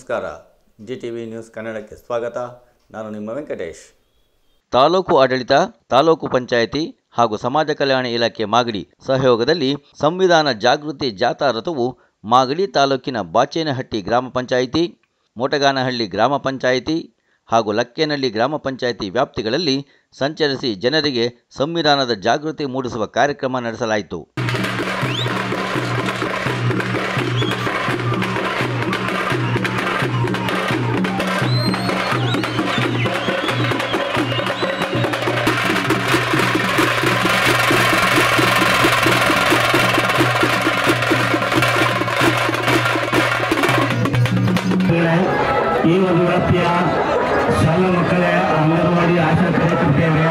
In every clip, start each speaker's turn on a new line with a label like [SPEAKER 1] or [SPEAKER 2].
[SPEAKER 1] ನಮಸ್ಕಾರ. GTV news ಕನ್ನಡಕ್ಕೆ ಸ್ವಾಗತ. ನಾನು ನಿಮ್ಮ ವೆಂಕಟೇಶ್.
[SPEAKER 2] ತಾಲೂಕು ಆಡಳಿತ, ತಾಲೂಕು ಪಂಚಾಯಿತಿ ಹಾಗೂ ಸಮಾಜ ಕಲ್ಯಾಣ ಇಲಾಖೆ ಮಾಗಡಿ ಸಹಯೋಗದಲ್ಲಿ ಸಂವಿಧಾನ ಜಾಗೃತಿ ಜಾಥಾ ರಥವು ಮಾಗಡಿ ತಾಲೂಕಿನ ಬಾಚೇನಹಟ್ಟಿ ಗ್ರಾಮ ಪಂಚಾಯಿತಿ, ಮೋಟಗಾನಹಳ್ಳಿ ಗ್ರಾಮ ಪಂಚಾಯಿತಿ ಹಾಗೂ ಲಕ್ಕೇನಹಳ್ಳಿ ಗ್ರಾಮ ಪಂಚಾಯಿತಿ ವ್ಯಾಪ್ತಿಗಳಲ್ಲಿ ಸಂಚರಿಸಿ ಜನರಿಗೆ ಸಂವಿಧಾನದ ಜಾಗೃತಿ ಮೂಡಿಸುವ ಕಾರ್ಯಕ್ರಮ ನಡೆಸಲಾಯಿತು.
[SPEAKER 3] ಈ ಒಂದು ವ್ಯಾಪ್ತಿಯ ಶಾಲಾ ಮಕ್ಕಳ ಅಂಗನವಾಡಿ ಆಶಾ ಕಾರ್ಯಕರ್ತೆಯರೇ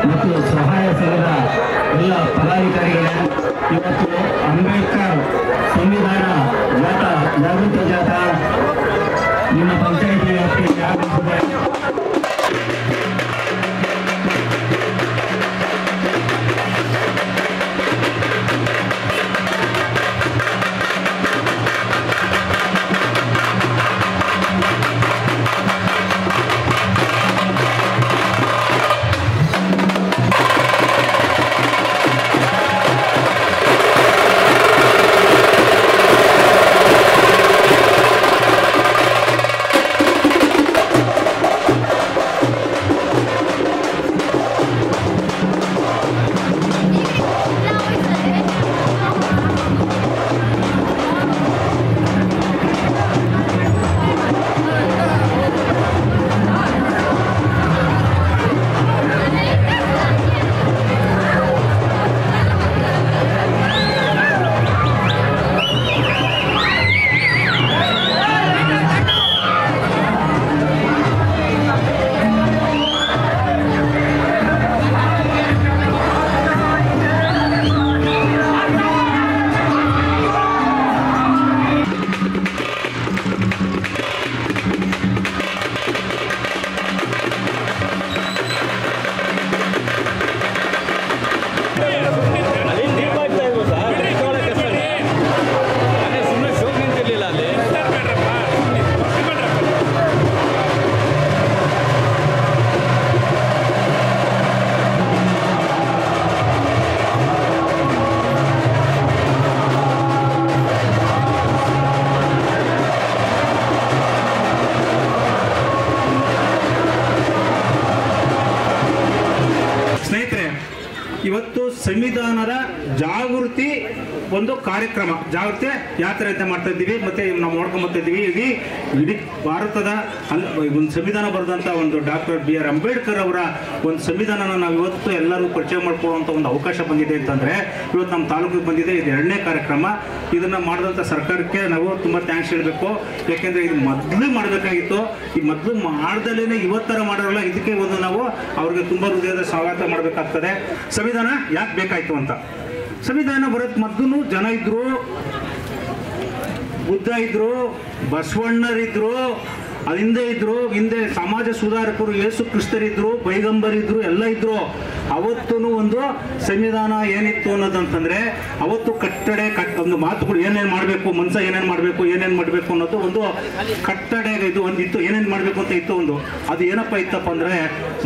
[SPEAKER 3] ಮತ್ತು ಸಹಾಯ ಸಂಘದ ಎಲ್ಲ ಪದಾಧಿಕಾರಿಗಳೇ, ಇವತ್ತು ಅಂಬೇಡ್ಕರ್ ಸಂವಿಧಾನ ಜಾಗೃತಿ ಜಾಥಾ ನಿಮ್ಮ ಪಂಚಾಯಿತಿ ವ್ಯಾಪ್ತಿಯಲ್ಲಿ ಆಗಮಿಸಿದೆ. ಇವತ್ತು ಸಂವಿಧಾನದ ಜಾಗೃತಿ ಒಂದು ಕಾರ್ಯಕ್ರಮ, ಜಾಗೃತಿ ಯಾತ್ರೆ ಅಂತ ಮಾಡ್ತಾ ಇದ್ದೀವಿ, ಮತ್ತೆ ನಾವು ನೋಡ್ಕೊಂಬರ್ತಾ ಇದ್ದೀವಿ. ಇಡೀ ಭಾರತದ ಒಂದು ಸಂವಿಧಾನ ಬರೆದಂಥ ಒಂದು ಡಾಕ್ಟರ್ BR ಅಂಬೇಡ್ಕರ್ ಅವರ ಒಂದು ಸಂವಿಧಾನನ ನಾವು ಇವತ್ತು ಎಲ್ಲರೂ ಪರಿಚಯ ಮಾಡ್ಕೊಳ್ಳುವಂಥ ಒಂದು ಅವಕಾಶ ಬಂದಿದೆ ಅಂತಂದರೆ ಇವತ್ತು ನಮ್ಮ ತಾಲೂಕಿಗೆ ಬಂದಿದೆ. ಇದು 2ನೇ ಕಾರ್ಯಕ್ರಮ. ಇದನ್ನು ಮಾಡಿದಂಥ ಸರ್ಕಾರಕ್ಕೆ ನಾವು ತುಂಬ ಥ್ಯಾಂಕ್ಸ್ ಹೇಳಬೇಕು. ಯಾಕೆಂದರೆ ಇದು ಮೊದಲು ಮಾಡಬೇಕಾಗಿತ್ತು. ಈ ಮೊದಲು ಮಾಡ್ದಲೇ ಇವತ್ತರ ಮಾಡೋಲ್ಲ. ಇದಕ್ಕೆ ಒಂದು ನಾವು ಅವ್ರಿಗೆ ತುಂಬ ಹೃದಯದ ಸ್ವಾಗತ ಮಾಡಬೇಕಾಗ್ತದೆ. ಸಂವಿಧಾನ ಯಾಕೆ ಬೇಕಾಯಿತು ಅಂತ. ಸಂವಿಧಾನ ಬರೋದು ಮೊದಲು ಜನ ಇದ್ರು, ಬುದ್ಧ ಇದ್ರು, ಬಸವಣ್ಣರಿದ್ರು, ಅಲ್ಲಿಂದ ಇದ್ರು, ಹಿಂದೆ ಸಮಾಜ ಸುಧಾರಕರು ಯೇಸು ಕ್ರಿಸ್ತರಿದ್ರು, ಪೈಗಂಬರಿದ್ರು, ಎಲ್ಲ ಇದ್ರು. ಅವತ್ತೂ ಒಂದು ಸಂವಿಧಾನ ಏನಿತ್ತು ಅನ್ನೋದಂತಂದ್ರೆ ಅವತ್ತು ಒಂದು ಮಾತುಗಳು ಏನೇನು ಮಾಡಬೇಕು, ಮನುಷ್ಯ ಏನೇನು ಮಾಡಬೇಕು ಅನ್ನೋದು ಒಂದು ಕಟ್ಟಡೆ ಇದು ಒಂದಿತ್ತು. ಏನೇನು ಮಾಡಬೇಕು ಅಂತ ಇತ್ತು ಒಂದು. ಅದು ಏನಪ್ಪ ಇತ್ತಪ್ಪ ಅಂದರೆ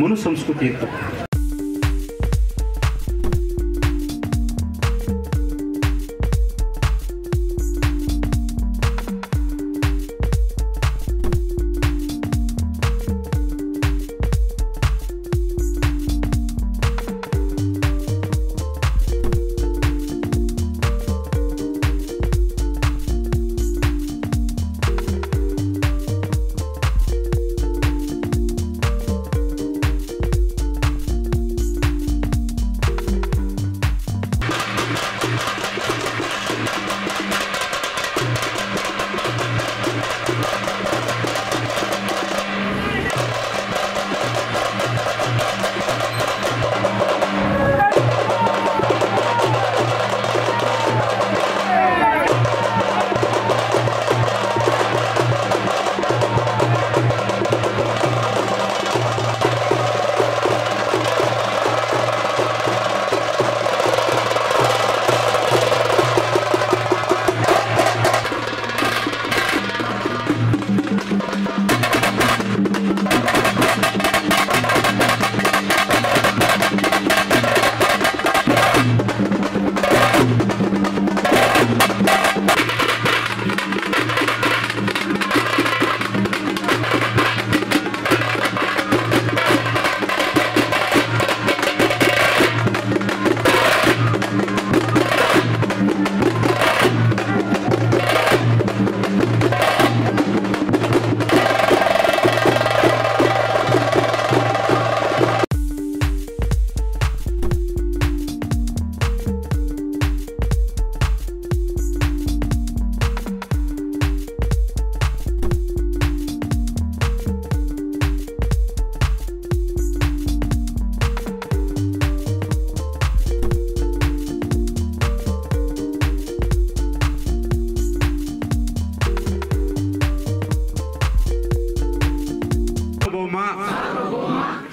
[SPEAKER 3] ಮನು ಸಂಸ್ಕೃತಿ ಇತ್ತು.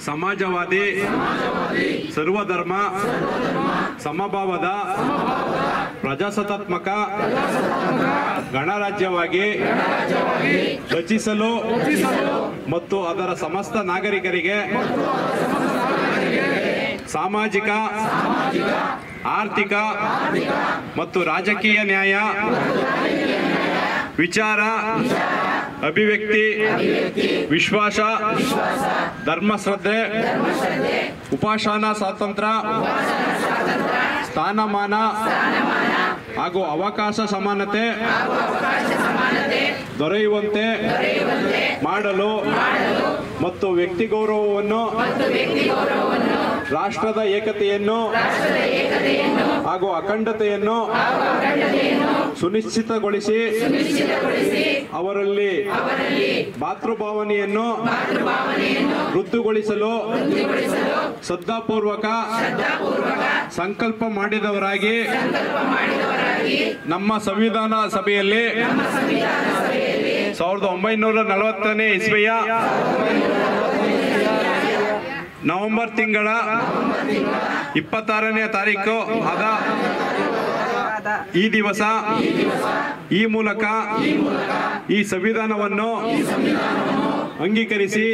[SPEAKER 4] ಸಮಾಜವಾದಿ ಸರ್ವಧರ್ಮ ಸಮಭಾವದ ಪ್ರಜಾಸತ್ತಾತ್ಮಕ ಗಣರಾಜ್ಯವಾಗಿ ರಚಿಸಲು ಮತ್ತು ಅದರ ಸಮಸ್ತ ನಾಗರಿಕರಿಗೆ ಸಾಮಾಜಿಕ ಆರ್ಥಿಕ ಮತ್ತು ರಾಜಕೀಯ ನ್ಯಾಯ ವಿಚಾರ ಅಭಿವ್ಯಕ್ತಿ ವಿಶ್ವಾಸ ಧರ್ಮಶ್ರದ್ಧೆ ಉಪಾಸನಾ ಸ್ವಾತಂತ್ರ್ಯ ಸ್ಥಾನಮಾನ ಹಾಗೂ ಅವಕಾಶ ಸಮಾನತೆ ದೊರೆಯುವಂತೆ ಮಾಡಲು ಮತ್ತು ವ್ಯಕ್ತಿ ಗೌರವವನ್ನು ರಾಷ್ಟ್ರದ ಏಕತೆಯನ್ನು ಹಾಗೂ ಅಖಂಡತೆಯನ್ನು ಸುನಿಶ್ಚಿತಗೊಳಿಸಿ ಅವರಲ್ಲಿ ಮಾತೃಭಾವನೆಯನ್ನು ವೃದ್ಧಿಗೊಳಿಸಲು ಶ್ರದ್ಧಾಪೂರ್ವಕ ಸಂಕಲ್ಪ ಮಾಡಿದವರಾಗಿ ನಮ್ಮ ಸಂವಿಧಾನ ಸಭೆಯಲ್ಲಿ 1940ನೇ ಇಸ್ವಿಯ ನವೆಂಬರ್ ತಿಂಗಳ 26ನೇ ತಾರೀಕು ಆದ ಈ ದಿವಸ ಈ ಮೂಲಕ ಈ ಸಂವಿಧಾನವನ್ನು ಅಂಗೀಕರಿಸಿ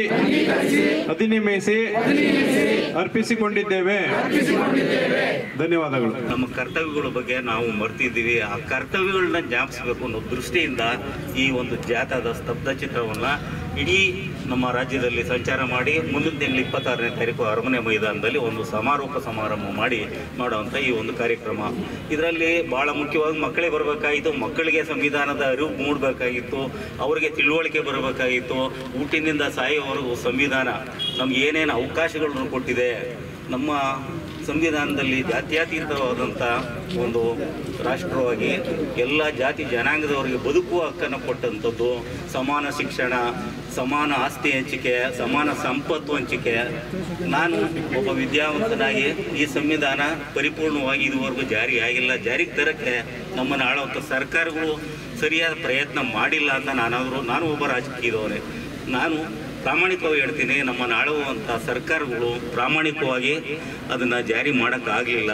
[SPEAKER 4] ಅಧಿನಿಯಮಿಸಿ ಅರ್ಪಿಸಿಕೊಂಡಿದ್ದೇವೆ. ಧನ್ಯವಾದಗಳು.
[SPEAKER 5] ನಮ್ಮ ಕರ್ತವ್ಯಗಳ ಬಗ್ಗೆ ನಾವು ಮರ್ತಿದ್ದೀವಿ. ಆ ಕರ್ತವ್ಯಗಳನ್ನ ಜ್ಞಾಪಿಸಬೇಕು ಅನ್ನೋ ದೃಷ್ಟಿಯಿಂದ ಈ ಒಂದು ಜಾಥಾದ ಸ್ತಬ್ಧ ಚಿತ್ರವನ್ನು ಇಡೀ ನಮ್ಮ ರಾಜ್ಯದಲ್ಲಿ ಸಂಚಾರ ಮಾಡಿ ಮುಂದಿನ ತಿಂಗಳು 26ನೇ ತಾರೀಕು ಅರಮನೆ ಮೈದಾನದಲ್ಲಿ ಒಂದು ಸಮಾರೋಪ ಸಮಾರಂಭ ಮಾಡುವಂಥ ಈ ಒಂದು ಕಾರ್ಯಕ್ರಮ. ಇದರಲ್ಲಿ ಭಾಳ ಮುಖ್ಯವಾಗಿ ಮಕ್ಕಳಿಗೆ ಬರಬೇಕಾಗಿತ್ತು, ಮಕ್ಕಳಿಗೆ ಸಂವಿಧಾನದ ಅರಿವು ಮೂಡಬೇಕಾಗಿತ್ತು, ಅವರಿಗೆ ತಿಳುವಳಿಕೆ ಬರಬೇಕಾಗಿತ್ತು. ಹುಟ್ಟಿನಿಂದ ಸಾಯೋವರೆಗೂ ಸಂವಿಧಾನ ನಮ್ಗೆ ಏನೇನು ಅವಕಾಶಗಳನ್ನು ಕೊಟ್ಟಿದೆ, ನಮ್ಮ ಸಂವಿಧಾನದಲ್ಲಿ ಜಾತ್ಯತೀತವಾದಂಥ ಒಂದು ರಾಷ್ಟ್ರವಾಗಿ ಎಲ್ಲ ಜಾತಿ ಜನಾಂಗದವರಿಗೆ ಬದುಕುವ ಹಕ್ಕನ್ನು ಕೊಟ್ಟಂಥದ್ದು, ಸಮಾನ ಶಿಕ್ಷಣ, ಸಮಾನ ಆಸ್ತಿ ಹಂಚಿಕೆ, ಸಮಾನ ಸಂಪತ್ತು ಹಂಚಿಕೆ. ನಾನು ಒಬ್ಬ ವಿದ್ಯಾವಂತನಾಗಿ ಈ ಸಂವಿಧಾನ ಪರಿಪೂರ್ಣವಾಗಿ ಇದುವರೆಗೂ ಜಾರಿಯಾಗಿಲ್ಲ. ಜಾರಿಗೆ ತರಕ್ಕೆ ನಮ್ಮನ್ನು ಆಳುವಂಥ ಸರ್ಕಾರಗಳು ಸರಿಯಾದ ಪ್ರಯತ್ನ ಮಾಡಿಲ್ಲ ಅಂತ ನಾನು ಒಬ್ಬ ರಾಜಕೀಯದವರೇ. ನಾನು ಪ್ರಾಮಾಣಿಕವಾಗಿ ಹೇಳ್ತೀನಿ, ನಮ್ಮನ್ನು ಆಳುವಂಥ ಸರ್ಕಾರಗಳು ಪ್ರಾಮಾಣಿಕವಾಗಿ ಅದನ್ನು ಜಾರಿ ಮಾಡೋಕ್ಕಾಗಲಿಲ್ಲ.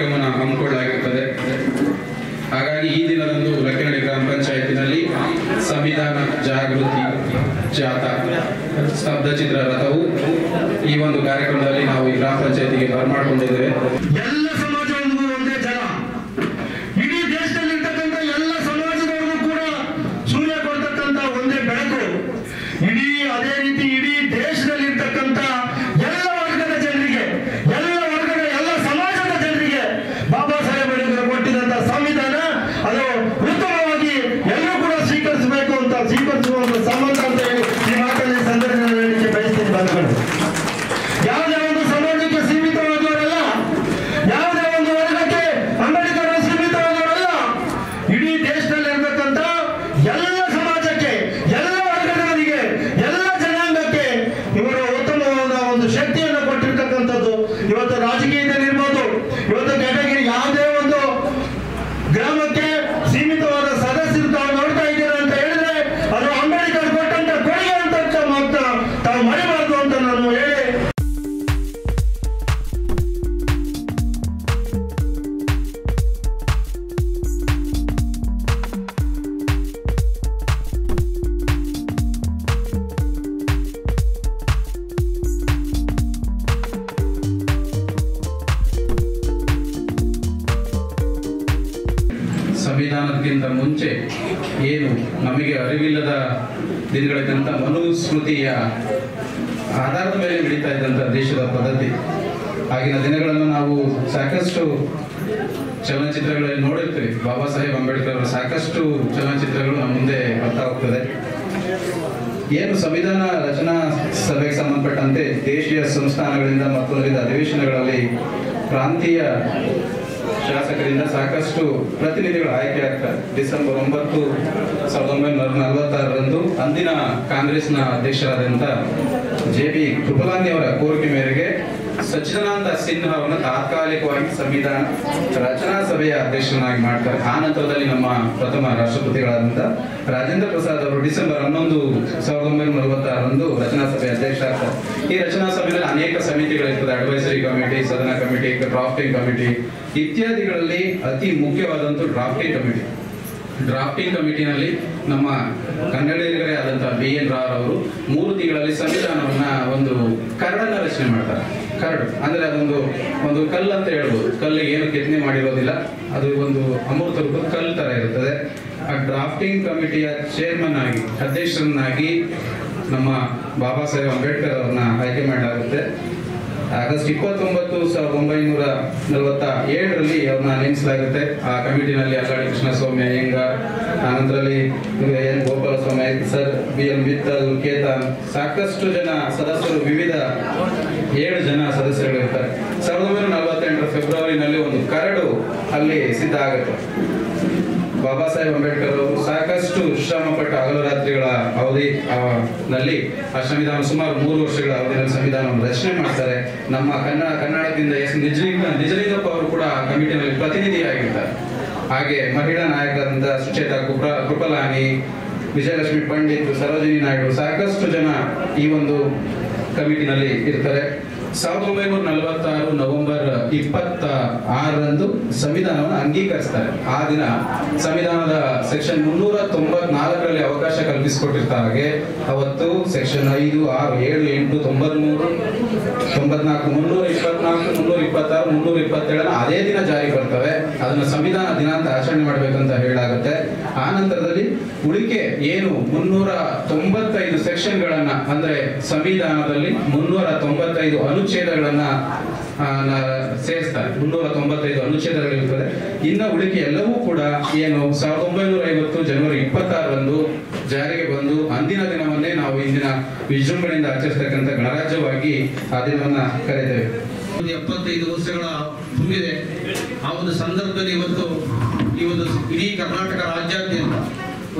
[SPEAKER 6] ಕಾರ್ಯಕ್ರಮವನ್ನು ಹಮ್ಮಿಕೊಳ್ಳಲಾಗಿರುತ್ತದೆ. ಹಾಗಾಗಿ ಈ ದಿನದಂದು ಲಕ್ಕನಹಳ್ಳಿ ಗ್ರಾಮ ಪಂಚಾಯತಿನಲ್ಲಿ ಸಂವಿಧಾನ ಜಾಗೃತಿ ಜಾಥಾ ಸ್ತಬ್ಧಚಿತ್ರ ರಥವು ಈ ಒಂದು ಕಾರ್ಯಕ್ರಮದಲ್ಲಿ ನಾವು ಈ ಗ್ರಾಮ ಪಂಚಾಯತಿಗೆ ಬರಮಾಡಿಕೊಂಡಿದ್ದೇವೆ.
[SPEAKER 7] ಎಲ್ಲ ಸಮಾಜವೂ ಒಂದೇ ಜನ, ಇಡೀ ದೇಶದಲ್ಲಿರ್ತಕ್ಕಂಥ ಎಲ್ಲ ಸಮಾಜದವರಿಗೂ ಕೂಡ ಸೂರ್ಯ ಕೊಡ್ತಕ್ಕಂಥ ಒಂದೇ ಬೆಳಕು. ಅದೇ ರೀತಿ ಇಡೀ ದೇಶದಲ್ಲಿರ್ತಕ್ಕಂಥ ಎಲ್ಲ ವರ್ಗದ ಜನರಿಗೆ, ಎಲ್ಲ ಸಮಾಜದ ಜನರಿಗೆ ಬಾಬಾ ಸಾಹೇಬ್ ಅಂಬೇಡ್ಕರ್ ಕೊಟ್ಟಿದಂತ ಸಂವಿಧಾನ ಅದು ಉತ್ತಮವಾಗಿ ಎಲ್ಲರೂ ಕೂಡ ಸ್ವೀಕರಿಸಬೇಕು ಅಂತ ಸ್ವೀಕರಿಸುವ ಒಂದು ಸಂಬಂಧ ಅಂತ ಹೇಳಿ ಈ ಮಾತಲ್ಲಿ ಸಂದರ್ಭದಲ್ಲಿ ಹೇಳಲಿಕ್ಕೆ ಬಯಸ್ತೀನಿ. ಬಂಧುಗಳು, ಯಾವುದೇ ಒಂದು ಸಮಾಜಕ್ಕೆ ಸೀಮಿತವಾದವರಲ್ಲ, ಯಾವುದೇ ಒಂದು ವರ್ಗಕ್ಕೆ ಅಂಬೇಡ್ಕರ್ ಸೀಮಿತವಾದವರಲ್ಲ. ಇಡೀ ದೇಶದಲ್ಲಿರ್ತಕ್ಕಂಥ ಎಲ್ಲ ಸಮಾಜಕ್ಕೆ, ಎಲ್ಲ ವರ್ಗದವರಿಗೆ, ಎಲ್ಲ ಜನಾಂಗಕ್ಕೆ ಇವರು ಉತ್ತಮವಾದ ಒಂದು ಶಕ್ತಿಯನ್ನು ಕೊಟ್ಟಿರ್ತಕ್ಕಂಥದ್ದು. ಇವತ್ತು ರಾಜಕೀಯದಲ್ಲಿರ್ಬೋದು, ಇವತ್ತು ಕೆಟಗಿರಿ ಯಾವುದೇ ಒಂದು ಗ್ರಾಮಕ್ಕೆ ಸೀಮಿತವಾದ ಸದಸ್ಯರು ತಾವು ನೋಡ್ತಾ ಇದ್ದೀರಾ ಅಂತ ಹೇಳಿದ್ರೆ ಅದು ಅಂಬೇಡ್ಕರ್ ಕೊಟ್ಟಂತ ಕೊಡುಗೆ ಅಂತ ಮಾತ್ರ ತಾವು ಮರೆಯಬಾರದು ಅಂತ ನಾನು ಹೇಳಿ
[SPEAKER 6] ಸಂವಿಧಾನಕ್ಕಿಂತ ಮುಂಚೆ ಏನು ನಮಗೆ ಅರಿವಿಲ್ಲದ ದಿನಗಳಿದ್ದಂಥ ಮನುಸ್ಮೃತಿಯ ಆಧಾರದ ಮೇಲೆ ನಡೀತಾ ಇದ್ದಂಥ ದೇಶದ ಪದ್ಧತಿ. ಆಗಿನ ದಿನಗಳನ್ನು ನಾವು ಸಾಕಷ್ಟು ಚಲನಚಿತ್ರಗಳಲ್ಲಿ ನೋಡಿರ್ತೀವಿ. ಬಾಬಾ ಸಾಹೇಬ್ ಅಂಬೇಡ್ಕರ್ ಅವರ ಸಾಕಷ್ಟು ಚಲನಚಿತ್ರಗಳು ನಮ್ಮ ಮುಂದೆ ಬರ್ತಾ ಹೋಗ್ತದೆ. ಏನು ಸಂವಿಧಾನ ರಚನಾ ಸಭೆಗೆ ಸಂಬಂಧಪಟ್ಟಂತೆ ದೇಶೀಯ ಸಂಸ್ಥಾನಗಳಿಂದ ಮತ್ತು ವಿವಿಧ ಅಧಿವೇಶನಗಳಲ್ಲಿ ಪ್ರಾಂತೀಯ ಶಾಸಕರಿಂದ ಸಾಕಷ್ಟು ಪ್ರತಿನಿಧಿಗಳು ಆಯ್ಕೆ ಆಗ್ತಾರೆ. ಡಿಸೆಂಬರ್ 9, 1946ರಂದು ಅಂದಿನ ಕಾಂಗ್ರೆಸ್ನ ಅಧ್ಯಕ್ಷರಾದಂಥ JB ಕೃಪಲಾನಿ ಅವರ ಕೋರಿಕೆ ಮೇರೆಗೆ ಸಚ್ಚಿದಾನಂದ ಸಿನ್ಹಾ ಅವರನ್ನು ತಾತ್ಕಾಲಿಕವಾಗಿ ಸಂವಿಧಾನ ರಚನಾ ಸಭೆಯ ಅಧ್ಯಕ್ಷನಾಗಿ ಮಾಡ್ತಾರೆ. ಆ ನಂತರದಲ್ಲಿ ನಮ್ಮ ಪ್ರಥಮ ರಾಷ್ಟ್ರಪತಿಗಳಾದಂಥ ರಾಜೇಂದ್ರ ಪ್ರಸಾದ್ ಅವರು ಡಿಸೆಂಬರ್ 11, 1946ರಂದು ರಚನಾ ಸಭೆಯ ಅಧ್ಯಕ್ಷ ಆಗ್ತಾರೆ. ಈ ರಚನಾ ಸಭೆಯಲ್ಲಿ ಅನೇಕ ಸಮಿತಿಗಳಿರ್ತದೆ. ಅಡ್ವೈಸರಿ ಕಮಿಟಿ, ಸದನ ಕಮಿಟಿ, ಡ್ರಾಫ್ಟಿಂಗ್ ಕಮಿಟಿ ಇತ್ಯಾದಿಗಳಲ್ಲಿ ಅತಿ ಮುಖ್ಯವಾದಂಥ ಡ್ರಾಫ್ಟಿಂಗ್ ಕಮಿಟಿನಲ್ಲಿ ನಮ್ಮ ಕನ್ನಡಿಗರೇ ಆದಂಥ BN ರಾವ್ ಅವರು 3 ತಿಂಗಳಲ್ಲಿ ಸಂವಿಧಾನವನ್ನ ಒಂದು ಕರಡನ್ನ ರಚನೆ ಮಾಡ್ತಾರೆ. ಕರಡು ಅಂದ್ರೆ ಅದೊಂದು ಕಲ್ಲು ಅಂತ ಹೇಳ್ಬೋದು. ಕಲ್ಲಿಗೆ ಏನು ಕೆತ್ತನೆ ಮಾಡಿರೋದಿಲ್ಲ, ಅದು ಒಂದು ಅಮೃತ ರೂಪದ ಕಲ್ಲು ತರ ಇರುತ್ತದೆ. ಆ ಡ್ರಾಫ್ಟಿಂಗ್ ಕಮಿಟಿಯ ಚೇರ್ಮನ್ ಆಗಿ, ಅಧ್ಯಕ್ಷರನ್ನಾಗಿ ನಮ್ಮ ಬಾಬಾ ಸಾಹೇಬ್ ಅಂಬೇಡ್ಕರ್ ಅವರನ್ನ ಆಯ್ಕೆ ಮಾಡಲಾಗುತ್ತೆ. ಆಗಸ್ಟ್ 29, 1947ರಲ್ಲಿ ಅವ್ರನ್ನ ನೇಮಿಸಲಾಗುತ್ತೆ. ಆ ಕಮಿಟಿನಲ್ಲಿ ಅಲ್ಲಾಡಿ ಕೃಷ್ಣಸ್ವಾಮಿ ಅಯ್ಯಂಗಾರ್, ಆನಂತರದಲ್ಲಿ N. Gopalaswami, sir BL Mittal, Ketan, ಸಾಕಷ್ಟು ಜನ ಸದಸ್ಯರು, ವಿವಿಧ 7 ಜನ ಸದಸ್ಯರು ಇರ್ತಾರೆ. 1948 ಫೆಬ್ರವರಿನಲ್ಲಿ ಒಂದು ಕರಡು ಅಲ್ಲಿ ಸಿದ್ಧ ಆಗುತ್ತೆ. ಬಾಬಾ ಸಾಹೇಬ್ ಅಂಬೇಡ್ಕರ್ ಅವರು ಸಾಕಷ್ಟು ಶ್ರಮಪಟ್ಟ ಹಗಲು ರಾತ್ರಿಗಳ ಅವಧಿನಲ್ಲಿ ಆ ಸಂವಿಧಾನ ಸುಮಾರು 3 ವರ್ಷಗಳ ಅವಧಿಯಲ್ಲಿ ಸಂವಿಧಾನವನ್ನು ರಚನೆ ಮಾಡ್ತಾರೆ. ನಮ್ಮ ಕನ್ನಡದಿಂದ ನಿಜಲಿಂಗಪ್ಪ ಅವರು ಕೂಡ ಕಮಿಟಿನಲ್ಲಿ ಪ್ರತಿನಿಧಿಯಾಗಿರ್ತಾರೆ. ಹಾಗೆ ಮಹಿಳಾ ನಾಯಕರಾದಂಥ ಸುಚೇತಾ ಕೃಪಲಾನಿ, ವಿಜಯಲಕ್ಷ್ಮಿ ಪಂಡಿತ್, ಸರೋಜಿನಿ ನಾಯ್ಡು, ಸಾಕಷ್ಟು ಜನ ಈ ಒಂದು ಕಮಿಟಿನಲ್ಲಿ ಇರ್ತಾರೆ. 1946 ನವೆಂಬರ್ 26ರಂದು ಸಂವಿಧಾನವನ್ನು ಅಂಗೀಕರಿಸ್ತಾರೆ. ಆ ದಿನ ಸಂವಿಧಾನದ ಸೆಕ್ಷನ್ 394ರಲ್ಲಿ ಅವಕಾಶ ಕಲ್ಪಿಸಿಕೊಟ್ಟಿರ್ತಾರೆ. ಹಾಗೆ ಅವತ್ತು ಸೆಕ್ಷನ್ 5, 6, 7, 8, 93, 94, 324, 326, 327 ಅದೇ ದಿನ ಜಾರಿ ಬರ್ತವೆ. ಅದನ್ನ ಸಂವಿಧಾನ ದಿನ ಅಂತ ಆಚರಣೆ ಮಾಡಬೇಕಂತ ಹೇಳಾಗುತ್ತೆ. ಆ ನಂತರದಲ್ಲಿ ಉಳಿಕೆ ಏನು 395 ಸೆಕ್ಷನ್ಗಳನ್ನ, ಅಂದ್ರೆ ಸಂವಿಧಾನದಲ್ಲಿ 395 ಅನುಚ್ಛೇದಗಳನ್ನ ಸೇರಿಸ್ತಾರೆ. 395 ಅನುಚ್ಛೇದಗಳಿರ್ತದೆ. ಇನ್ನು ಉಳಿಕೆ ಎಲ್ಲವೂ ಕೂಡ ಏನು 1950 ಜನವರಿ 26ರಂದು ಜಾರಿಗೆ ಬಂದು ಅಂದಿನ ದಿನವನ್ನೇ ನಾವು ಇಂದಿನ ವಿಜೃಂಭಣೆಯಿಂದ ಆಚರಿಸತಕ್ಕಂಥ ಗಣರಾಜ್ಯವಾಗಿ ಆ ದಿನವನ್ನ ಕರೆಯುತ್ತೇವೆ.
[SPEAKER 8] 75 ವರ್ಷಗಳ ತುಂಬಿದೆ. ಆ ಒಂದು ಸಂದರ್ಭದಲ್ಲಿ ಇವತ್ತು ಈ ಒಂದು ಇಡೀ ಕರ್ನಾಟಕ ರಾಜ್ಯಾದ್ಯಂತ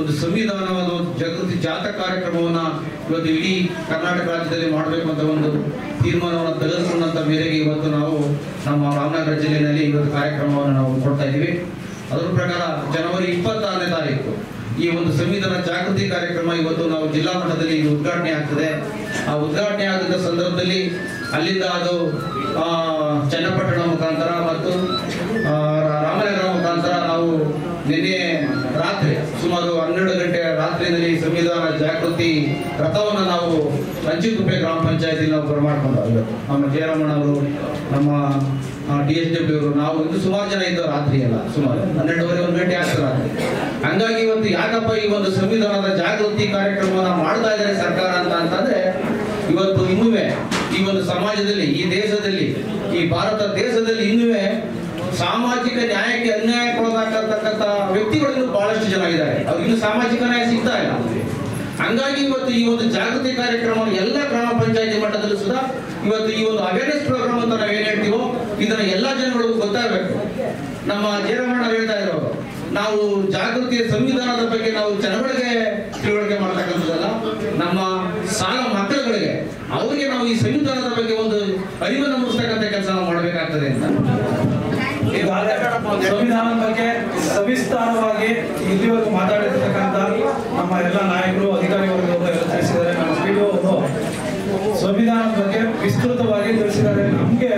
[SPEAKER 8] ಒಂದು ಸಂವಿಧಾನವಾದ ಒಂದು ಜಾಗೃತಿ ಜಾಥಾ ಕಾರ್ಯಕ್ರಮವನ್ನು ಇವತ್ತು ಇಡೀ ಕರ್ನಾಟಕ ರಾಜ್ಯದಲ್ಲಿ ಮಾಡಬೇಕು ಅಂತ ಒಂದು ತೀರ್ಮಾನವನ್ನು ತೆಗೆದುಕೊಂಡಂತ ಮೇರೆಗೆ ಇವತ್ತು ನಾವು ನಮ್ಮ ರಾಮನಗರ ಜಿಲ್ಲೆಯಲ್ಲಿ ಇವತ್ತು ಕಾರ್ಯಕ್ರಮವನ್ನು ನಾವು ಕೊಡ್ತಾ ಇದ್ದೀವಿ. ಅದರ ಪ್ರಕಾರ ಜನವರಿ 26ನೇ ತಾರೀಕು ಈ ಒಂದು ಸಂವಿಧಾನ ಜಾಗೃತಿ ಕಾರ್ಯಕ್ರಮ ಇವತ್ತು ನಾವು ಜಿಲ್ಲಾ ಮಟ್ಟದಲ್ಲಿ ಉದ್ಘಾಟನೆ ಆಗ್ತದೆ. ಆ ಉದ್ಘಾಟನೆ ಆದ ಸಂದರ್ಭದಲ್ಲಿ ಅಲ್ಲಿಂದ ಅದು ಚನ್ನಪಟ್ಟಣ ಮುಖಾಂತರ ಮತ್ತು ರಾಮನಗರ ಮುಖಾಂತರ ನಾವು ನಿನ್ನೆ ರಾತ್ರಿ ಸುಮಾರು 12 ಗಂಟೆ ರಾತ್ರಿಯಲ್ಲಿ ಸಂವಿಧಾನ ಜಾಗೃತಿ ರಥವನ್ನು ನಾವು ರಂಜಿಕುಪ್ಪೆ ಗ್ರಾಮ ಪಂಚಾಯತಿ ನಾವು ಬರಮಾಡ್ಕೊಂಡು ನಮ್ಮ ಜಯರಾಮಣ್ಣ ಅವರು, ನಮ್ಮ DSW ಅವರು, ನಾವು ಇಂದು ಸುಮಾರು ಜನ ಇದ್ದು ರಾತ್ರಿ ಎಲ್ಲ ಸುಮಾರು 12:30 1 ಗಂಟೆ ಆಗ್ತದೆ ರಾತ್ರಿ. ಹಂಗಾಗಿ ಇವತ್ತು ಯಾಕಪ್ಪ ಈ ಒಂದು ಸಂವಿಧಾನದ ಜಾಗೃತಿ ಕಾರ್ಯಕ್ರಮವನ್ನು ಮಾಡ್ತಾ ಇದ್ದಾರೆ ಸರ್ಕಾರ ಅಂತಂದ್ರೆ, ಇವತ್ತು ಇನ್ನುವೇ ಈ ಒಂದು ಸಮಾಜದಲ್ಲಿ, ಈ ದೇಶದಲ್ಲಿ, ಈ ಭಾರತ ದೇಶದಲ್ಲಿ ಇನ್ನುವೇ ಸಾಮಾಜಿಕ ನ್ಯಾಯಕ್ಕೆ ಅನ್ಯಾಯಕ್ಕೊಳಗಾಗ್ತಕ್ಕಂಥ ವ್ಯಕ್ತಿಗಳು ಇನ್ನೂ ಬಹಳಷ್ಟು ಜನ ಇದ್ದಾರೆ. ಅವ್ರಿಗೆ ಸಾಮಾಜಿಕ ನ್ಯಾಯ ಸಿಗ್ತಾ ಇಲ್ಲ. ಹಂಗಾಗಿ ಇವತ್ತು ಈ ಒಂದು ಜಾಗೃತಿ ಕಾರ್ಯಕ್ರಮವನ್ನು ಎಲ್ಲ ಗ್ರಾಮ ಪಂಚಾಯತಿ ಮಟ್ಟದಲ್ಲೂ ಸುಧಾ ಇವತ್ತು ಈ ಒಂದು ಅವೇರ್ನೆಸ್ ಪ್ರೋಗ್ರಾಮ್ ಅಂತ ನಾವು ಏನ್ ಹೇಳ್ತೀವೋ ಇದನ್ನ ಎಲ್ಲಾ ಜನಗಳಿಗೂ ಗೊತ್ತಾಗಬೇಕು. ನಮ್ಮ ಜಯರಾಮಣ್ಣ ಹೇಳ್ತಾ ಇರೋರು, ನಾವು ಜಾಗೃತಿಯ ಸಂವಿಧಾನದ ಬಗ್ಗೆ ನಾವು ಜನಗಳಿಗೆ ತಿಳುವಳಿಕೆ ಮಾಡ್ತಕ್ಕಂಥದ್ದಲ್ಲ, ನಮ್ಮ ಶಾಲಾ ಮಕ್ಕಳುಗಳಿಗೆ ಅವರಿಗೆ ನಾವು ಈ ಸಂವಿಧಾನದ ಬಗ್ಗೆ ಒಂದು ಅರಿವನ್ನು ಮೂಡಿಸ್ತಕ್ಕಂಥ ಕೆಲಸ ನಾವು ಮಾಡಬೇಕಾಗ್ತದೆ ಅಂತ.
[SPEAKER 9] ಸಂವಿಧಾನದ ಬಗ್ಗೆ ಸವಿಸ್ತಾರವಾಗಿ ಇಲ್ಲಿವರೆಗೂ ಮಾತಾಡಿರ್ತಕ್ಕಂಥ ನಮ್ಮ ಎಲ್ಲ ನಾಯಕರು, ಅಧಿಕಾರಿ ವರ್ಗದವರು ಎಲ್ಲ ತಿಳಿಸಿದ್ದಾರೆ. ನಮ್ಮ PDO ಅವರು ಸಂವಿಧಾನದ ಬಗ್ಗೆ ವಿಸ್ತೃತವಾಗಿ ತಿಳಿಸಿದ್ದಾರೆ. ನಮಗೆ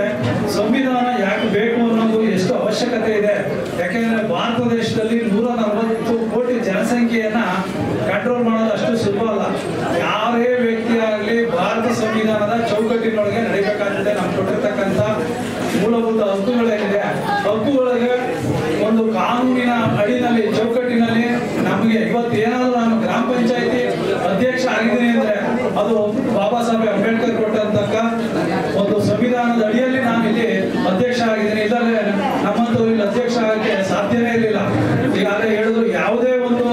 [SPEAKER 9] ಸಂವಿಧಾನ ಯಾಕೆ ಬೇಕು ಅನ್ನೋದು ಎಷ್ಟು ಅವಶ್ಯಕತೆ ಇದೆ. ಯಾಕೆಂದ್ರೆ ಭಾರತ ದೇಶದಲ್ಲಿ 140 ಕೋಟಿ ಜನಸಂಖ್ಯೆಯನ್ನ ಕಂಟ್ರೋಲ್ ಮಾಡೋದು ಅಷ್ಟು ಸುಲಭ ಅಲ್ಲ. ಯಾರೇ ವ್ಯಕ್ತಿ ಆಗಲಿ ಭಾರತ ಸಂವಿಧಾನದ ಚೌಕಟ್ಟಿನೊಳಗೆ ನಡೀಬೇಕಾಗುತ್ತೆ. ನಮ್ಗೆ ಕೊಟ್ಟಿರ್ತಕ್ಕಂಥ ಮೂಲಭೂತ ಹಕ್ಕುಗಳೇನಿದೆ, ಹಕ್ಕುಗಳಿಗೆ ಒಂದು ಕಾನೂನಿನ ಅಡಿನಲ್ಲಿ, ಚೌಕಟ್ಟಿನಲ್ಲಿ ನಮಗೆ ಇವತ್ತು ಏನಾದ್ರು ನಾನು ಗ್ರಾಮ ಪಂಚಾಯತಿ ಅಧ್ಯಕ್ಷ ಆಗಿದ್ದೀನಿ ಅಂದ್ರೆ ಅದು ಬಾಬಾ ಸಾಹೇಬ್ ಅಂಬೇಡ್ಕರ್ ಕೊಟ್ಟಂತಕ್ಕ ಒಂದು ಸಂವಿಧಾನದ ಅಡಿಯಲ್ಲಿ ನಾನು ಇಲ್ಲಿ ಅಧ್ಯಕ್ಷ ಆಗಿದ್ದೀನಿ. ಇಲ್ಲದೆ ನಮ್ಮಂತವ್ರು ಇಲ್ಲಿ ಅಧ್ಯಕ್ಷ ಆಗಕ್ಕೆ ಸಾಧ್ಯನೇ ಇರಲಿಲ್ಲ. ಈಗಾಗಲೇ ಹೇಳಿದ್ರು, ಯಾವುದೇ ಒಂದು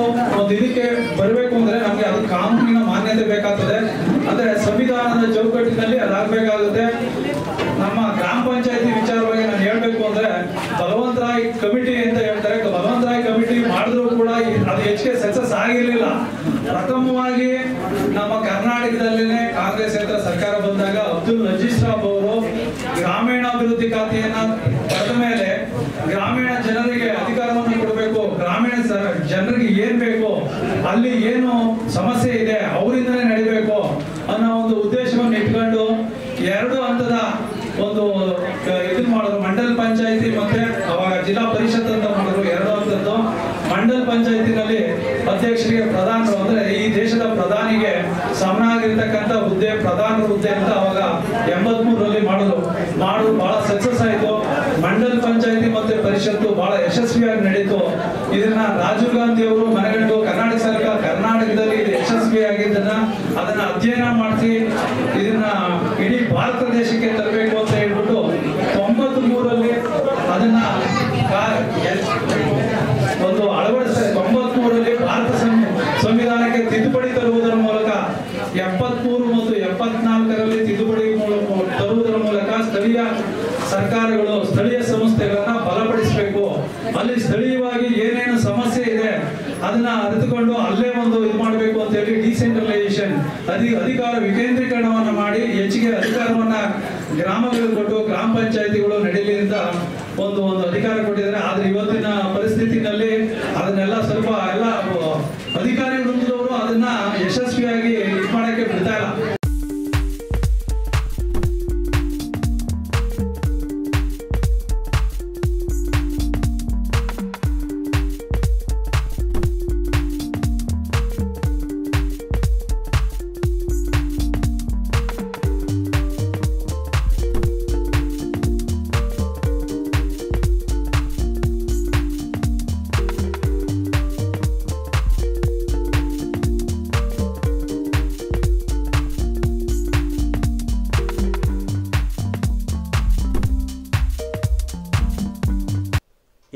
[SPEAKER 9] ಇದಕ್ಕೆ ಬರಬೇಕು ಅಂದ್ರೆ ನಮ್ಗೆ ಅದು ಕಾನೂನಿನ ಮಾನ್ಯತೆ ಬೇಕಾಗ್ತದೆ. ಅಂದ್ರೆ ಸಂವಿಧಾನದ ಚೌಕಟ್ಟಿನಲ್ಲಿ ಅದಾಗಬೇಕಾಗುತ್ತೆ. ನಮ್ಮ ಗ್ರಾಮ ಪಂಚಾಯತಿ ವಿಚಾರವಾಗಿ ನಾನು ಹೇಳ್ಬೇಕು ಅಂದ್ರೆ ಬಲವಂತರಾಯ್ ಕಮಿಟಿ ಅಂತ ಹೇಳ್ತಾರೆ. ಬಲವಂತರಾಯ್ ಕಮಿಟಿ ಮಾಡಿದ್ರು ಕೂಡ ಅದು ಹೆಚ್ಚಿಗೆ ಸಕ್ಸಸ್ ಆಗಿರ್ಲಿಲ್ಲ. ಪ್ರಥಮವಾಗಿ ನಮ್ಮ ಕರ್ನಾಟಕದಲ್ಲಿನೇ ಕಾಂಗ್ರೆಸ್ ಸರ್ಕಾರ ಬಂದಾಗ ಅಬ್ದುಲ್ ನಜೀರ್ ಸಾಬ್ ಅವರು ಗ್ರಾಮೀಣಾಭಿವೃದ್ಧಿ ಖಾತೆಯನ್ನ ಪಡೆದ ಮೇಲೆ ಗ್ರಾಮೀಣ ಜನರಿಗೆ ಅಧಿಕಾರವನ್ನು ಕೊಡಬೇಕು, ಗ್ರಾಮೀಣ ಜನರಿಗೆ ಏನ್ ಬೇಕು, ಅಲ್ಲಿ ಏನು ಸಮಸ್ಯೆ ಇದೆ ಅವರಿಂದನೇ ನಡಿಬೇಕು ಅನ್ನೋ ಒಂದು ಉದ್ದೇಶವನ್ನು ಇಟ್ಕೊಂಡು 2 ಹಂತದ ಒಂದು ಇದನ್ನ ಮಾಡಿದ್ರು. ಮಂಡಲ್ ಪಂಚಾಯತಿ ಮತ್ತೆ ಅವಾಗ ಜಿಲ್ಲಾ ಪರಿಷತ್ ಅಂತ ಮಾಡಿದ್ರು. 2 ಹಂತದ್ದು ಮಂಡಲ್ ಪಂಚಾಯತಿನಲ್ಲಿ ಅಧ್ಯಕ್ಷರಿಗೆ ಪ್ರಧಾನರು, ಅಂದ್ರೆ ಈ ದೇಶದ ಪ್ರಧಾನಿಗೆ ಸಮನಾಗಿರ್ತಕ್ಕಂಥ ಹುದ್ದೆ ಪ್ರಧಾನ ಹುದ್ದೆ ಅಂತ ಅವಾಗ 83ರಲ್ಲಿ ಮಾಡಿದ್ರು. ಬಹಳ ಸಕ್ಸಸ್ ಆಯ್ತು. ಮಂಡಲ್ ಪಂಚಾಯತಿ ಮತ್ತೆ ಪರಿಷತ್ತು ಬಹಳ ಯಶಸ್ವಿಯಾಗಿ ನಡೀತು. ಇದನ್ನ ರಾಜೀವ್ ಗಾಂಧಿ ಅವರು ಮನಗಂಡು ಕರ್ನಾಟಕ ಸರ್ಕಾರ ಕರ್ನಾಟಕದಲ್ಲಿ ಇದು ಯಶಸ್ವಿಯಾಗಿದ್ದನ್ನ ಅದನ್ನ ಅಧ್ಯಯನ ಮಾಡಿಸಿ ಇದನ್ನ ಇಡೀ ಭಾರತ ದೇಶಕ್ಕೆ ತರಬೇಕು ಅಂತ ಹೇಳ್ಬಿಟ್ಟು 93ರಲ್ಲಿ ಅದನ್ನ ಒಂದು ಅಳವಡಿಸ್ತಾರೆ. 93ರಲ್ಲಿ ಭಾರತ ಸಂವಿಧಾನಕ್ಕೆ ತಿದ್ದುಪಡಿ ತರುವುದರ ಮೂಲಕ 73 ಮತ್ತು 74ರಲ್ಲಿ ತಿದ್ದುಪಡಿ ತರುವುದರ ಮೂಲಕ ಸ್ಥಳೀಯ ಸರ್ಕಾರಗಳು, ಸ್ಥಳೀಯ ಸಂಸ್ಥೆಗಳನ್ನ ಬಲಪಡಿಸಬೇಕು. ಅಲ್ಲಿ ಸ್ಥಳೀಯವಾಗಿ ಏನೇನು ಸಮಸ್ಯೆ ಇದೆ ಅದನ್ನ ಅರಿತುಕೊಂಡು ಅಲ್ಲೇ ಒಂದು ಇದು ಮಾಡಬೇಕು ಅಂತ ಹೇಳಿ ಡಿಸೆಂಟ್ರಲೈಸೇಷನ್, ಅಧಿಕಾರ ವಿಕೇಂದ್ರೀಕರಣವನ್ನ ಮಾಡಿ ಹೆಚ್ಚಿಗೆ ಅಧಿಕಾರವನ್ನ ಗ್ರಾಮಗಳಿಗೆ ಕೊಟ್ಟು ಗ್ರಾಮ ಪಂಚಾಯತಿಗಳು ನಡೀಲಿ ಅಂತ ಒಂದು ಅಧಿಕಾರ ಕೊಟ್ಟಿದ್ದಾರೆ. ಆದ್ರೆ ಇವತ್ತಿನ ಪರಿಸ್ಥಿತಿನಲ್ಲಿ ಅದನ್ನೆಲ್ಲ ಸ್ವಲ್ಪ ಎಲ್ಲ ಅಧಿಕಾರಿ ವೃಂದದವರು ಅದನ್ನ ಯಶಸ್ವಿಯಾಗಿ ಇದು ಮಾಡಕ್ಕೆ ಬಿಡ್ತಾ ಇಲ್ಲ.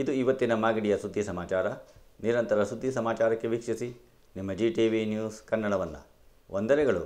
[SPEAKER 1] ಇದು ಇವತ್ತಿನ ಮಾಗಡಿಯ ಸುದ್ದಿ ಸಮಾಚಾರ. ನಿರಂತರ ಸುದ್ದಿ ಸಮಾಚಾರಕ್ಕೆ ವೀಕ್ಷಿಸಿ ನಿಮ್ಮ GTV ನ್ಯೂಸ್ ಕನ್ನಡವನ್ನು. ವಂದನೆಗಳು.